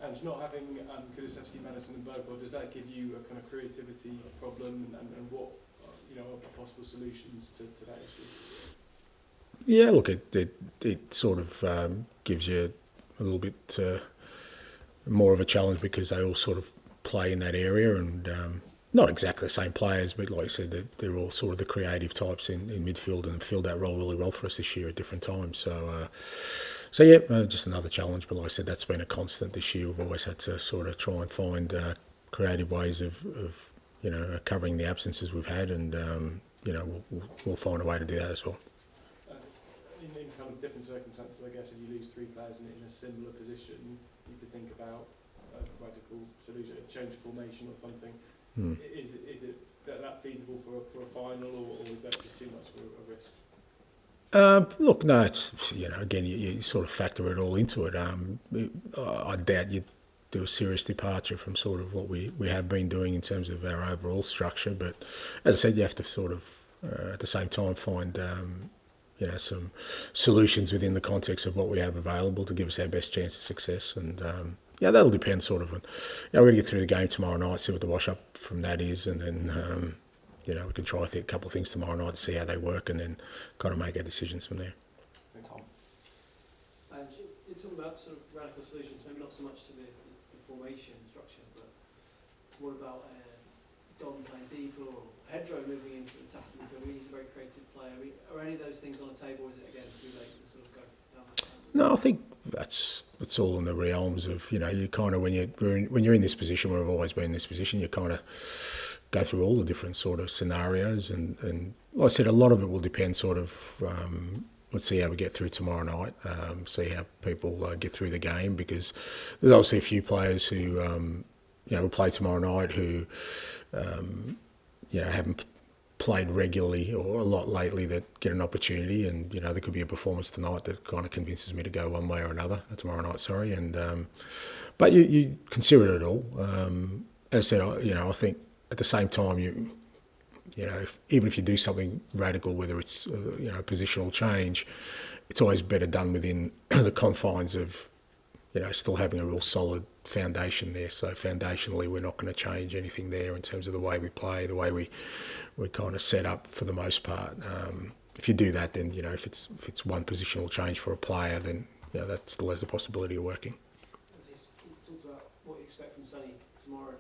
And not having Kulusevski, Maddison and Bergvall, does that give you a kind of creativity problem and what are possible solutions to that issue? Yeah, look, it sort of gives you a little bit more of a challenge because they all sort of play in that area and not exactly the same players, but like I said, they're all sort of the creative types in midfield and filled that role really well for us this year at different times. So yeah, just another challenge. But like I said, that's been a constant this year. We've always had to sort of try and find creative ways of covering the absences we've had, and we'll find a way to do that as well. In kind of different circumstances, I guess, if you lose 3 players in a similar position, you could think about a radical solution, a change of formation or something. Is it that feasible for a final, or is that just too much of a risk? Look, no, it's, again, you sort of factor it all into it. I doubt you'd do a serious departure from sort of what we have been doing in terms of our overall structure. But as I said, you have to sort of, at the same time, find some solutions within the context of what we have available to give us our best chance of success. And that'll depend sort of on, we're going to get through the game tomorrow night, see what the wash up from that is, and then we can try a couple of things tomorrow night to see how they work, and then kind of make our decisions from there. Thanks, Tom. And you're talking about sort of radical solutions, maybe not so much to the formation structure, but what about Don playing deeper or Pedro moving into attacking midfield? He's a very creative player. Are any of those things on the table, or is it again too late to sort of go down that path? No, I think it's all in the realms of you kind of when you're in this position, we've always been in this position, you kind of go through all the different sort of scenarios, and like I said, a lot of it will depend sort of. Let's see how we get through tomorrow night. See how people get through the game, because there's obviously a few players who will play tomorrow night who haven't played regularly or a lot lately that get an opportunity, and there could be a performance tonight that kind of convinces me to go one way or another tomorrow night. Sorry, and but you consider it all. As I said, I think. At the same time, even if you do something radical, whether it's positional change, it's always better done within the confines of still having a real solid foundation there. So foundationally, we're not going to change anything there in terms of the way we play, the way we kind of set up for the most part. If you do that, then if it's one positional change for a player, then that still has the possibility of working. Talked about what you expect from Sonny tomorrow night.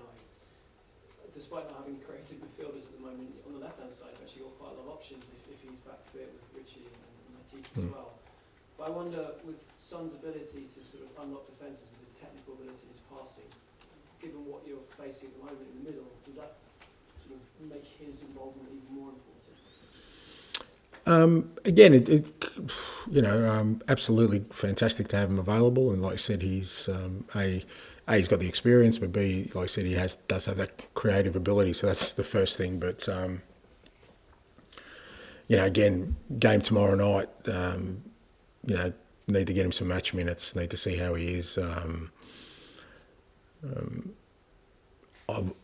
Despite not having creative midfielders at the moment, on the left-hand side, you've actually got quite a lot of options if he's back fit with Richie and Matisse as well. But I wonder, with Son's ability to sort of unlock defences with his technical ability, his passing, given what you're facing at the moment in the middle, does that sort of make his involvement even more important? Again, absolutely fantastic to have him available, and like I said, he's he's got the experience, but B, like I said, he does have that creative ability, so that's the first thing. But again, game tomorrow night, need to get him some match minutes, need to see how he is.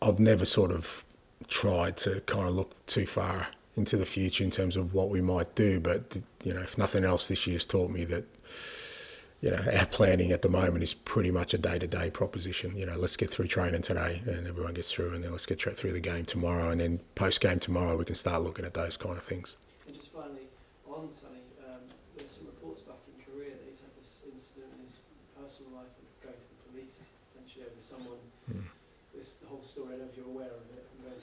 I've never sort of tried to kind of look too far into the future in terms of what we might do, but if nothing else, this year's taught me that our planning at the moment is pretty much a day-to-day proposition. Let's get through training today, and everyone gets through, and then let's get through the game tomorrow, and then post-game tomorrow we can start looking at those kind of things. And just finally, on Sonny, there's some reports back in Korea that he's had this incident in his personal life with going to the police, potentially over someone. The whole story, I don't know if you're aware of it. I'm going to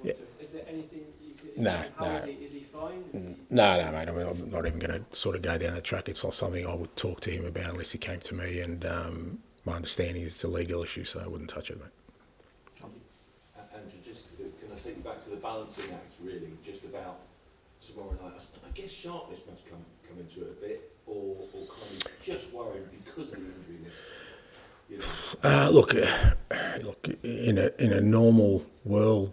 detail. Is there anything you can... No. Is he fine? No, mate. I'm not even going to sort of go down that track. It's not something I would talk to him about unless he came to me, and my understanding is it's a legal issue, so I wouldn't touch it, mate. Andrew, can I take you back to the balancing act, really, just about tomorrow night? I guess sharpness must come into it a bit, or kind of just worrying because of the injuriness. Look, in a normal world,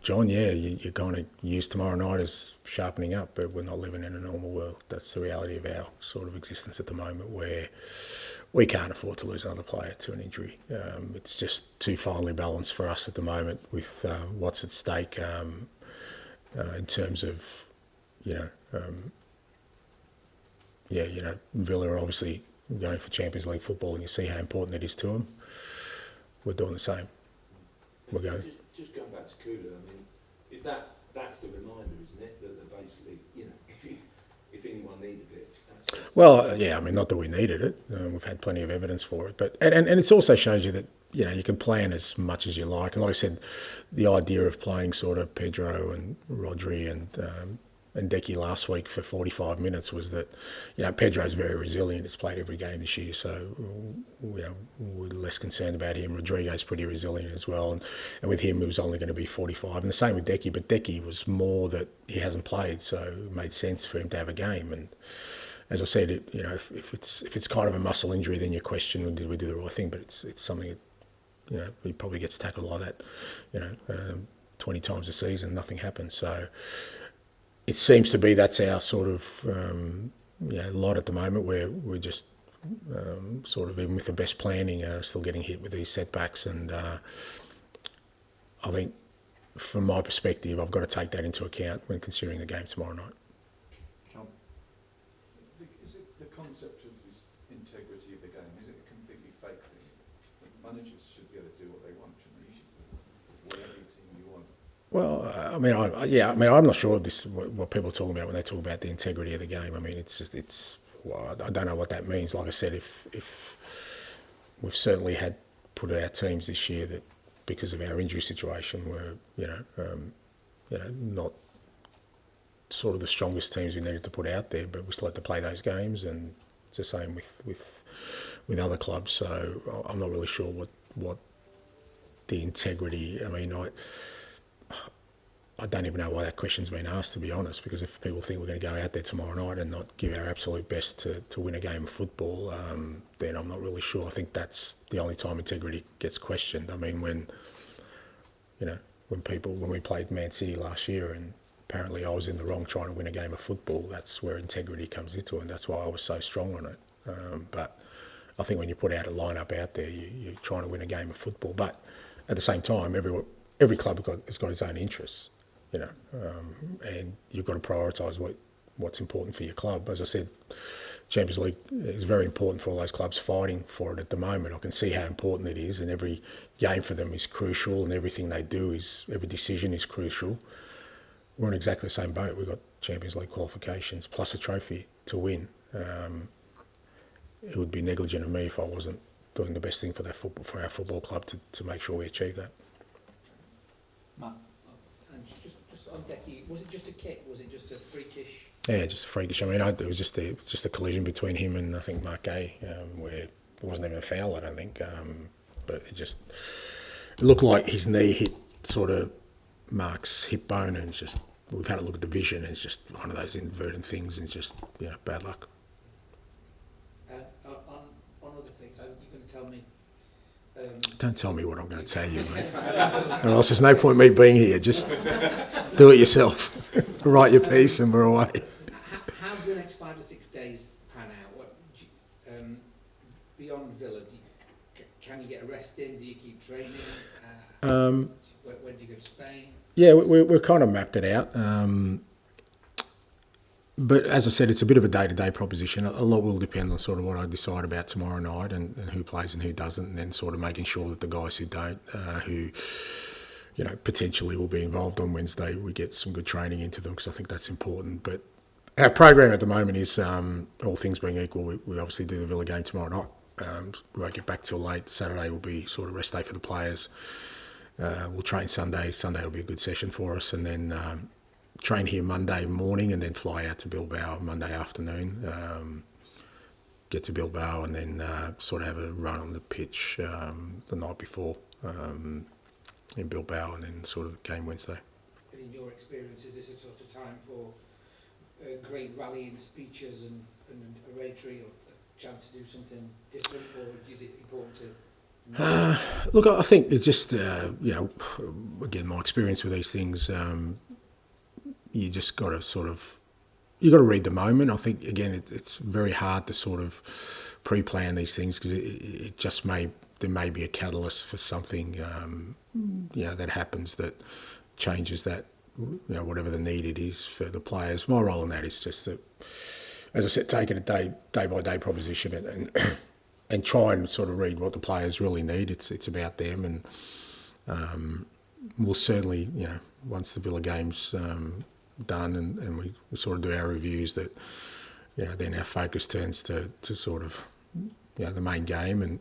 John, you're going to use tomorrow night as sharpening up, but we're not living in a normal world. That's the reality of our sort of existence at the moment, where we can't afford to lose another player to an injury. It's just too finely balanced for us at the moment with what's at stake in terms of, Villa are obviously going for Champions League football and you see how important it is to them, we're doing the same. We're going. Just going back to Kula, I mean, that's the reminder, isn't it? That basically, if anyone needed it. Well, yeah, I mean, not that we needed it. We've had plenty of evidence for it, but and it also shows you that you can plan as much as you like. And like I said, the idea of playing sort of Pedro and Rodri and Decky last week for 45 minutes was that, Pedro's very resilient. He's played every game this year, so we're less concerned about him. Rodrigo's pretty resilient as well, and with him it was only going to be 45. And the same with Decky, but Decky was more that he hasn't played, so it made sense for him to have a game. And as I said, if it's kind of a muscle injury, then you question, did we do the right thing? But it's something that, he probably gets tackled like that, 20 times a season, nothing happens. So it seems to be that's our sort of lot at the moment, where we're just sort of, even with the best planning, still getting hit with these setbacks. And I think, from my perspective, I've got to take that into account when considering the game tomorrow night. John, is it the concept of this integrity of the game? Is it a completely fake thing? Managers should be able to do what they want, shouldn't they? You should play every team you want. Well, I'm not sure what people are talking about when they talk about the integrity of the game. I mean, I don't know what that means. Like I said, if we've certainly had put our teams this year that, because of our injury situation, were not sort of the strongest teams we needed to put out there, but we still had to play those games, and it's the same with other clubs. So I'm not really sure what the integrity. I mean, I don't even know why that question's been asked, to be honest, because if people think we're going to go out there tomorrow night and not give our absolute best to win a game of football, then I'm not really sure. I think that's the only time integrity gets questioned. I mean, when we played Man City last year and apparently I was in the wrong trying to win a game of football, that's where integrity comes into it, and that's why I was so strong on it. But I think when you put out a lineup out there, you're trying to win a game of football. But at the same time, every club has got its own interests. And you've got to prioritise what's important for your club. As I said, Champions League is very important for all those clubs fighting for it at the moment. I can see how important it is, and every game for them is crucial, and everything they do every decision is crucial. We're in exactly the same boat. We've got Champions League qualifications plus a trophy to win. It would be negligent of me if I wasn't doing the best thing for our football club to make sure we achieve that. Matt? And just on Decky, was it just a kick? Was it just a freakish? Yeah, just a freakish. I mean, it was just a collision between him and I think Mark Gay, where it wasn't even a foul, I don't think. But it looked like his knee hit sort of Mark's hip bone, and it's just, we've had a look at the vision, and it's just one of those inadvertent things, and it's just bad luck. On other things, you're going to tell me. Don't tell me what I'm going to tell you, mate. Or else there's no point in me being here. Just do it yourself. Write your piece and we're away. How do the next 5 or 6 days pan out? Beyond Villa, can you get a rest in? Do you keep training? When do you go to Spain? Yeah, we've kind of mapped it out. But as I said, it's a bit of a day-to-day proposition. A lot will depend on sort of what I decide about tomorrow night and who plays and who doesn't, and then sort of making sure that the guys who don't, who potentially will be involved on Wednesday, we get some good training into them, because I think that's important. But our program at the moment is, all things being equal, we obviously do the Villa game tomorrow night. We won't get back till late. Saturday will be sort of rest day for the players. We'll train Sunday. Sunday will be a good session for us, and then train here Monday morning and then fly out to Bilbao Monday afternoon. Get to Bilbao and then sort of have a run on the pitch the night before in Bilbao, and then sort of the game Wednesday. But in your experience, is this a sort of time for great rallying speeches and oratory, or a chance to do something different, or is it important to... Look, I think it's just, again, my experience with these things, you just got to sort of, you got to read the moment. I think, again, it's very hard to sort of pre-plan these things, because it just there may be a catalyst for something, that happens that changes that, whatever the need it is for the players. My role in that is just that as I said, take it a day by day proposition and try and sort of read what the players really need. It's about them, and we'll certainly, once the Villa game's done and we sort of do our reviews, that then our focus turns to sort of the main game, and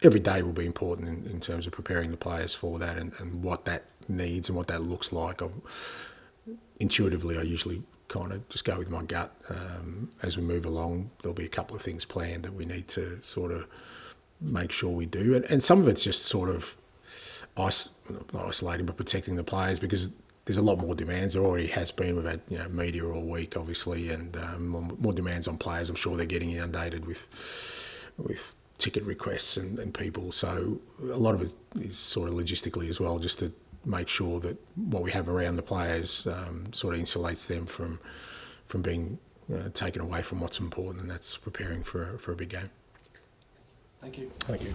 every day will be important in terms of preparing the players for that and what that needs and what that looks like. Intuitively, I usually kind of just go with my gut. As we move along, there'll be a couple of things planned that we need to sort of make sure we do, and some of it's just sort of not isolating but protecting the players, because there's a lot more demands. There already has been. We've had media all week, obviously, and more demands on players. I'm sure they're getting inundated with ticket requests and people. So a lot of it is sort of logistically as well, just to make sure that what we have around the players sort of insulates them from being taken away from what's important, and that's preparing for a big game. Thank you. Thank you.